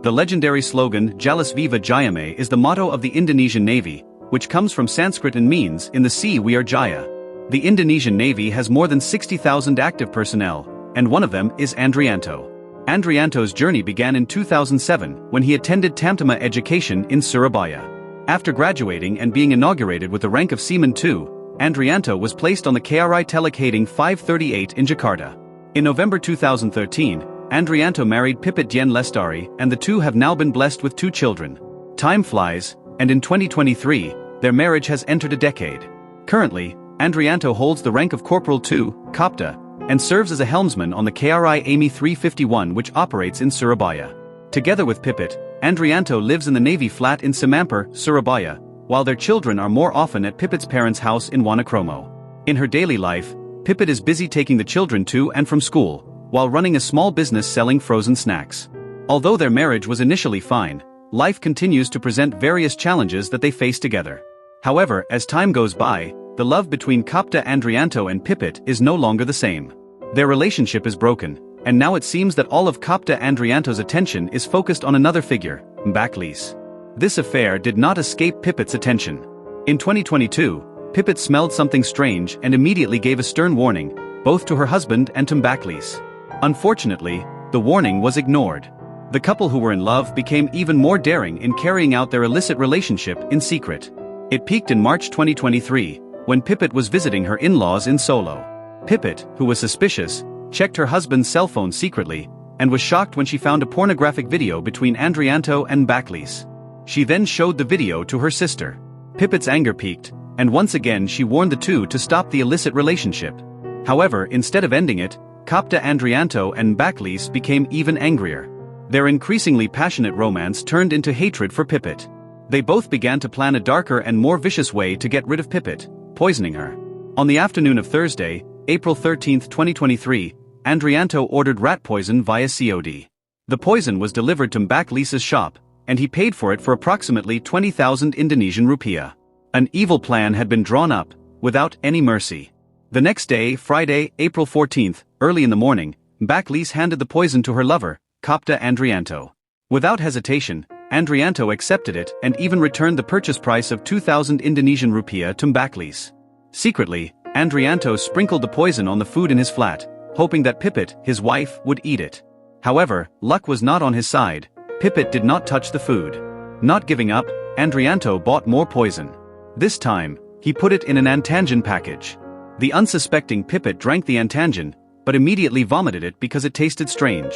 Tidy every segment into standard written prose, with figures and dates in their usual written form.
The legendary slogan, Jalas Viva Jayame, is the motto of the Indonesian Navy, which comes from Sanskrit and means, in the sea we are Jaya. The Indonesian Navy has more than 60,000 active personnel, and one of them is Andrianto. Andrianto's journey began in 2007 when he attended Tamtama Education in Surabaya. After graduating and being inaugurated with the rank of Seaman 2, Andrianto was placed on the KRI Teluk 538 in Jakarta. In November 2013, Andrianto married Pipit Dian Lestari, and the two have now been blessed with 2 children. Time flies, and in 2023, their marriage has entered a decade. Currently, Andrianto holds the rank of Corporal 2, Kopdar, and serves as a helmsman on the KRI AMI 351 which operates in Surabaya. Together with Pipit, Andrianto lives in the Navy flat in Semampur, Surabaya, while their children are more often at Pipit's parents' house in Wonokromo. In her daily life, Pipit is busy taking the children to and from school, while running a small business selling frozen snacks. Although their marriage was initially fine, life continues to present various challenges that they face together. However, as time goes by, the love between Kopdar Andrianto and Pipit is no longer the same. Their relationship is broken, and now it seems that all of Kopdar Andrianto's attention is focused on another figure, Sis Lis. This affair did not escape Pipit's attention. In 2022, Pipit smelled something strange and immediately gave a stern warning, both to her husband and to Sis Lis. Unfortunately, the warning was ignored. The couple who were in love became even more daring in carrying out their illicit relationship in secret. It peaked in March 2023, when Pipit was visiting her in-laws in Solo. Pipit, who was suspicious, checked her husband's cell phone secretly, and was shocked when she found a pornographic video between Andrianto and Sis Lis. She then showed the video to her sister. Pipit's anger peaked, and once again she warned the two to stop the illicit relationship. However, instead of ending it, Kopdar Andrianto and Sis Lis became even angrier. Their increasingly passionate romance turned into hatred for Pipit. They both began to plan a darker and more vicious way to get rid of Pipit, poisoning her. On the afternoon of Thursday, April 13, 2023, Andrianto ordered rat poison via COD. The poison was delivered to Sis Lis's shop, and he paid for it for approximately 20,000 Indonesian rupiah. An evil plan had been drawn up, without any mercy. The next day, Friday, April 14, early in the morning, Sis Lis handed the poison to her lover, Kopdar Andrianto. Without hesitation, Andrianto accepted it and even returned the purchase price of 2,000 Indonesian rupiah to Sis Lis. Secretly, Andrianto sprinkled the poison on the food in his flat, hoping that Pipit, his wife, would eat it. However, luck was not on his side. Pipit did not touch the food. Not giving up, Andrianto bought more poison. This time, he put it in an Antangen package. The unsuspecting Pipit drank the Antangen, but immediately vomited it because it tasted strange.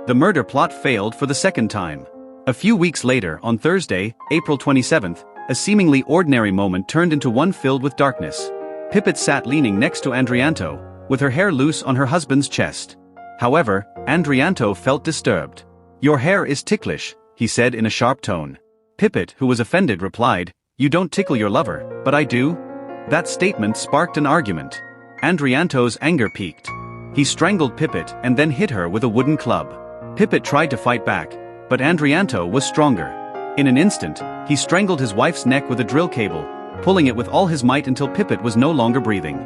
The murder plot failed for the second time. A few weeks later, on Thursday, April 27, a seemingly ordinary moment turned into one filled with darkness. Pipit sat leaning next to Andrianto, with her hair loose on her husband's chest. However, Andrianto felt disturbed. "Your hair is ticklish," he said in a sharp tone. Pipit, who was offended, replied, "You don't tickle your lover, but I do." That statement sparked an argument. Andrianto's anger peaked. He strangled Pipit and then hit her with a wooden club. Pipit tried to fight back, but Andrianto was stronger. In an instant, he strangled his wife's neck with a drill cable, pulling it with all his might until Pipit was no longer breathing.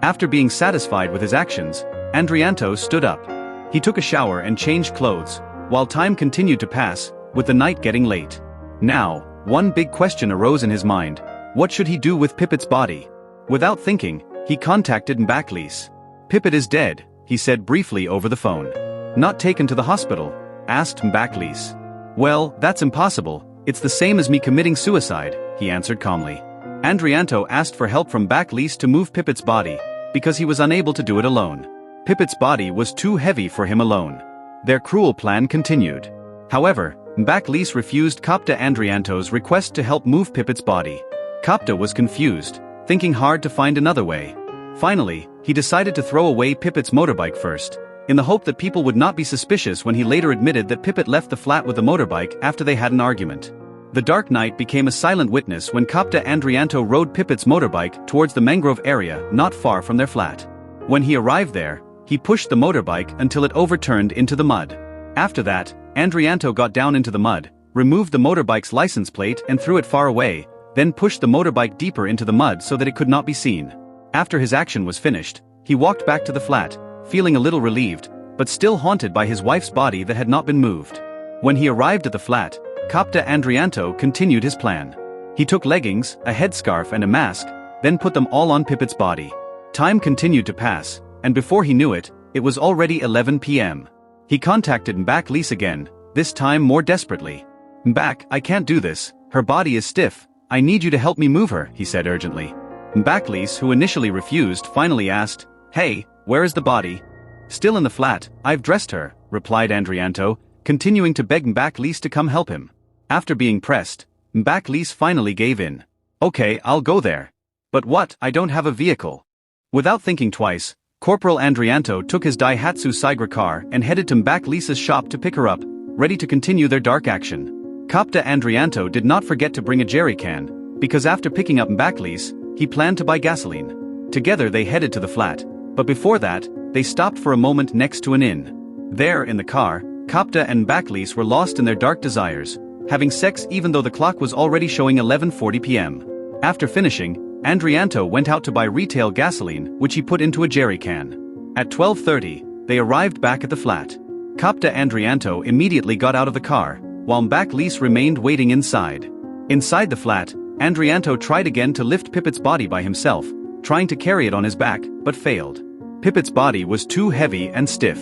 After being satisfied with his actions, Andrianto stood up. He took a shower and changed clothes, while time continued to pass, with the night getting late. Now, one big question arose in his mind: what should he do with Pipit's body? Without thinking, he contacted Sis Lis. "Pipit is dead," he said briefly over the phone. "Not taken to the hospital?" asked Sis Lis. "Well, that's impossible, it's the same as me committing suicide," he answered calmly. Andrianto asked for help from Sis Lis to move Pipit's body, because he was unable to do it alone. Pipit's body was too heavy for him alone. Their cruel plan continued. However, Sis Lis refused Kopdar Andrianto's request to help move Pipit's body. Kopdar was confused, thinking hard to find another way. Finally, he decided to throw away Pipit's motorbike first, in the hope that people would not be suspicious when he later admitted that Pipit left the flat with the motorbike after they had an argument. The dark night became a silent witness when Kopdar Andrianto rode Pipit's motorbike towards the mangrove area not far from their flat. When he arrived there, he pushed the motorbike until it overturned into the mud. After that, Andrianto got down into the mud, removed the motorbike's license plate and threw it far away, then pushed the motorbike deeper into the mud so that it could not be seen. After his action was finished, he walked back to the flat, feeling a little relieved, but still haunted by his wife's body that had not been moved. When he arrived at the flat, Kopdar Andrianto continued his plan. He took leggings, a headscarf and a mask, then put them all on Pipit's body. Time continued to pass, and before he knew it, it was already 11 p.m. He contacted Sis Lis again, this time more desperately. "Mbak, I can't do this, her body is stiff, I need you to help me move her," he said urgently. Sis Lis, who initially refused, finally asked, "Hey, where is the body?" "Still in the flat, I've dressed her," replied Andrianto, continuing to beg Sis Lis to come help him. After being pressed, Sis Lis finally gave in. "Okay, I'll go there. But what, I don't have a vehicle." Without thinking twice, Corporal Andrianto took his Daihatsu Sigra car and headed to Sis Lis's shop to pick her up, ready to continue their dark action. Kopdar Andrianto did not forget to bring a jerry can, because after picking up Sis Lis, he planned to buy gasoline. Together they headed to the flat, but before that, they stopped for a moment next to an inn. There in the car, Kopdar and Sis Lis were lost in their dark desires, having sex even though the clock was already showing 11:40 p.m. After finishing, Andrianto went out to buy retail gasoline, which he put into a jerry can. At 12:30, they arrived back at the flat. Kopdar Andrianto immediately got out of the car, while Sis Lis remained waiting inside. Inside the flat, Andrianto tried again to lift Pipit's body by himself, trying to carry it on his back, but failed. Pipit's body was too heavy and stiff.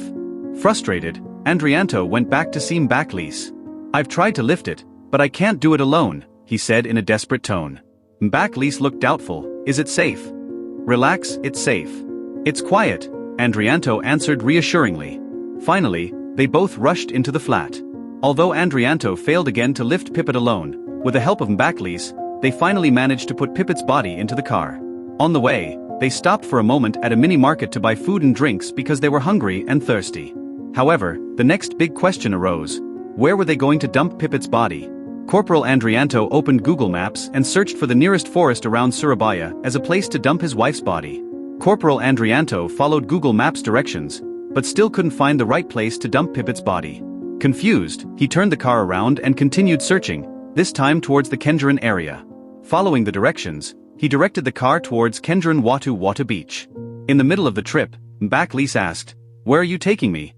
Frustrated, Andrianto went back to see Sis Lis. "I've tried to lift it, but I can't do it alone," he said in a desperate tone. Sis Lis looked doubtful. "Is it safe?" "Relax, it's safe. It's quiet," Andrianto answered reassuringly. Finally, they both rushed into the flat. Although Andrianto failed again to lift Pipit alone, with the help of Sis Lis, they finally managed to put Pipit's body into the car. On the way, they stopped for a moment at a mini-market to buy food and drinks because they were hungry and thirsty. However, the next big question arose. Where were they going to dump Pipit's body? Corporal Andrianto opened Google Maps and searched for the nearest forest around Surabaya as a place to dump his wife's body. Corporal Andrianto followed Google Maps directions, but still couldn't find the right place to dump Pipit's body. Confused, he turned the car around and continued searching, this time towards the Kenjaran area. Following the directions, he directed the car towards Kenjaran Watu Beach. In the middle of the trip, Sis Lis asked, "Where are you taking me?"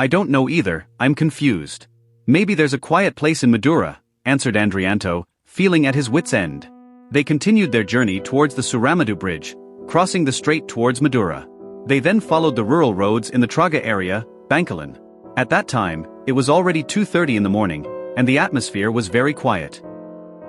"I don't know either, I'm confused." "Maybe there's a quiet place in Madura," answered Andrianto, feeling at his wits' end. They continued their journey towards the Suramadu Bridge, crossing the strait towards Madura. They then followed the rural roads in the Traga area, Bangkalan. At that time, it was already 2:30 in the morning, and the atmosphere was very quiet.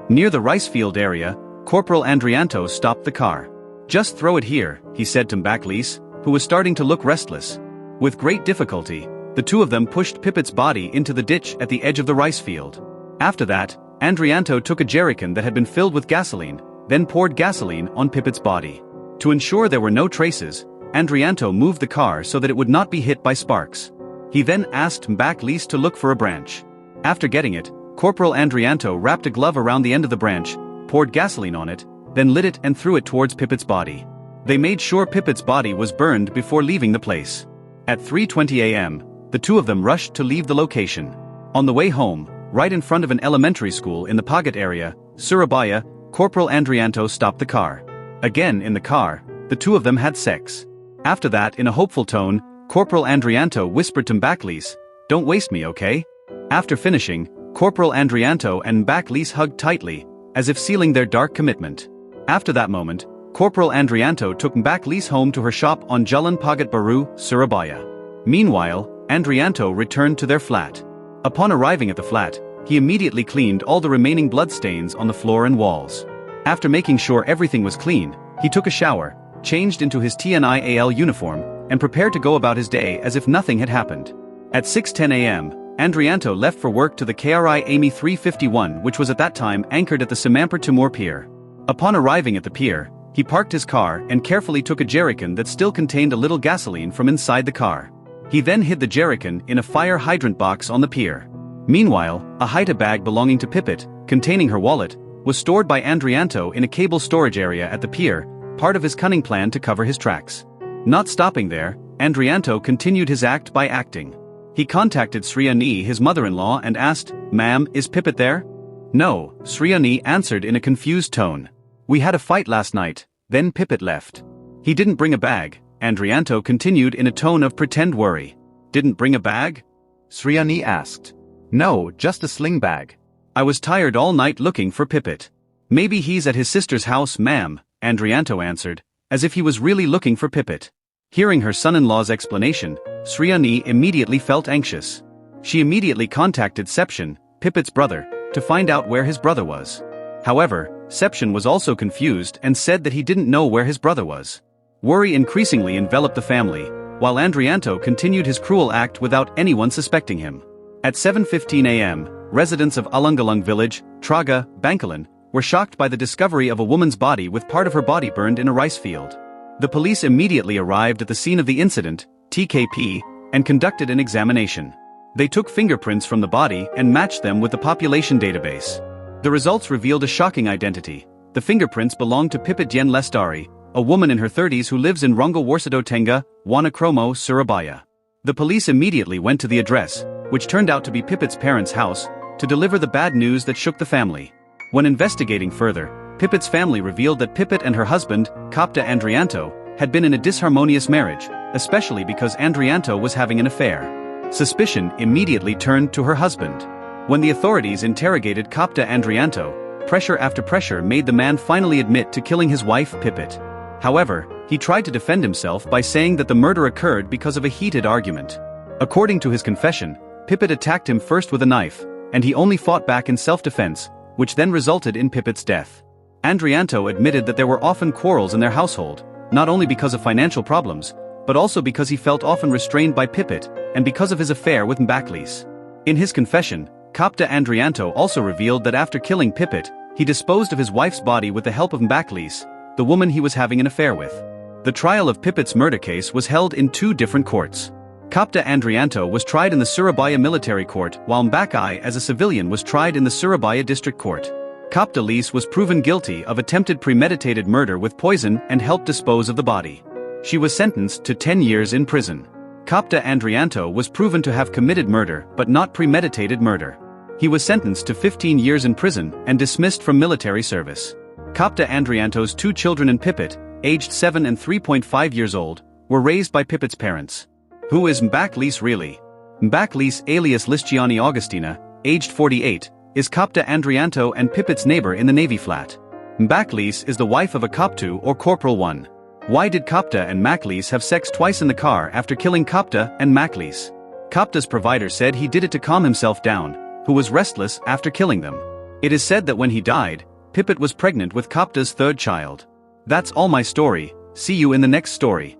Near the rice field area, Corporal Andrianto stopped the car. "Just throw it here," he said to Sis Lis, who was starting to look restless. With great difficulty, the two of them pushed Pipit's body into the ditch at the edge of the rice field. After that, Andrianto took a jerrycan that had been filled with gasoline, then poured gasoline on Pipit's body. To ensure there were no traces, Andrianto moved the car so that it would not be hit by sparks. He then asked Sis Lis to look for a branch. After getting it, Corporal Andrianto wrapped a glove around the end of the branch, poured gasoline on it, then lit it and threw it towards Pipit's body. They made sure Pipit's body was burned before leaving the place. At 3:20 a.m., the two of them rushed to leave the location. On the way home, right in front of an elementary school in the Pagat area, Surabaya, Corporal Andrianto stopped the car. Again in the car, the two of them had sex. After that, in a hopeful tone, Corporal Andrianto whispered to Sis Lis, "Don't waste me, okay?" After finishing, Corporal Andrianto and Sis Lis hugged tightly, as if sealing their dark commitment. After that moment, Corporal Andrianto took Sis Lis home to her shop on Jalan Pagat Baru, Surabaya. Meanwhile, Andrianto returned to their flat. Upon arriving at the flat, he immediately cleaned all the remaining bloodstains on the floor and walls. After making sure everything was clean, he took a shower, changed into his TNIAL uniform, and prepared to go about his day as if nothing had happened. At 6:10 a.m., Andrianto left for work to the KRI Amy 351, which was at that time anchored at the Semampur Timur pier. Upon arriving at the pier, he parked his car and carefully took a jerrycan that still contained a little gasoline from inside the car. He then hid the jerrycan in a fire hydrant box on the pier. Meanwhile, a Hita bag belonging to Pipit, containing her wallet, was stored by Andrianto in a cable storage area at the pier, part of his cunning plan to cover his tracks. Not stopping there, Andrianto continued his act by acting. He contacted Sriani, his mother-in-law, and asked, "Ma'am, is Pipit there?" "No," Sriani answered in a confused tone. "We had a fight last night, then Pipit left." "He didn't bring a bag," Andrianto continued in a tone of pretend worry. "Didn't bring a bag?" Sriani asked. No, just a sling bag. I was tired all night looking for Pipit. Maybe he's at his sister's house, ma'am, Andrianto answered, as if he was really looking for Pipit. Hearing her son-in-law's explanation, Sriani immediately felt anxious. She immediately contacted Seption, Pipit's brother, to find out where his brother was. However, Seption was also confused and said that he didn't know where his brother was. Worry increasingly enveloped the family, while Andrianto continued his cruel act without anyone suspecting him. At 7:15 a.m., residents of Alungalung village, Traga, Bangkalan, were shocked by the discovery of a woman's body with part of her body burned in a rice field. The police immediately arrived at the scene of the incident, TKP, and conducted an examination. They took fingerprints from the body and matched them with the population database. The results revealed a shocking identity. The fingerprints belonged to Pipit Dien Lestari, a woman in her 30s who lives in Rongo Warsado Tenga, Wanakromo, Surabaya. The police immediately went to the address, which turned out to be Pipit's parents' house, to deliver the bad news that shook the family. When investigating further, Pipit's family revealed that Pipit and her husband, Kopdar Andrianto, had been in a disharmonious marriage, especially because Andrianto was having an affair. Suspicion immediately turned to her husband. When the authorities interrogated Kopdar Andrianto, pressure after pressure made the man finally admit to killing his wife, Pipit. However, he tried to defend himself by saying that the murder occurred because of a heated argument. According to his confession, Pipit attacked him first with a knife, and he only fought back in self-defense, which then resulted in Pipit's death. Andrianto admitted that there were often quarrels in their household, not only because of financial problems, but also because he felt often restrained by Pipit, and because of his affair with Mbaklis. In his confession, Kopdar Andrianto also revealed that after killing Pipit, he disposed of his wife's body with the help of Mbaklis, the woman he was having an affair with. The trial of Pipit's murder case was held in two different courts. Kopdar Andrianto was tried in the Surabaya military court, while Mbakai as a civilian was tried in the Surabaya district court. Kopdar Lis was proven guilty of attempted premeditated murder with poison and helped dispose of the body. She was sentenced to 10 years in prison. Kopdar Andrianto was proven to have committed murder but not premeditated murder. He was sentenced to 15 years in prison and dismissed from military service. Kopdar Andrianto's two children and Pipit, aged 7 and 3.5 years old, were raised by Pipit's parents. Who is Mbaklis really? Mbaklis alias Listiani Augustina, aged 48, is Kopdar Andrianto and Pipit's neighbor in the Navy flat. Mbaklis is the wife of a Koptu or Corporal 1. Why did Kopdar and Mbaklis have sex twice in the car after killing Kopdar and Mbaklis? Kopdar's provider said he did it to calm himself down, who was restless after killing them. It is said that when he died, Pipit was pregnant with Kopdar's third child. That's all my story. See you in the next story.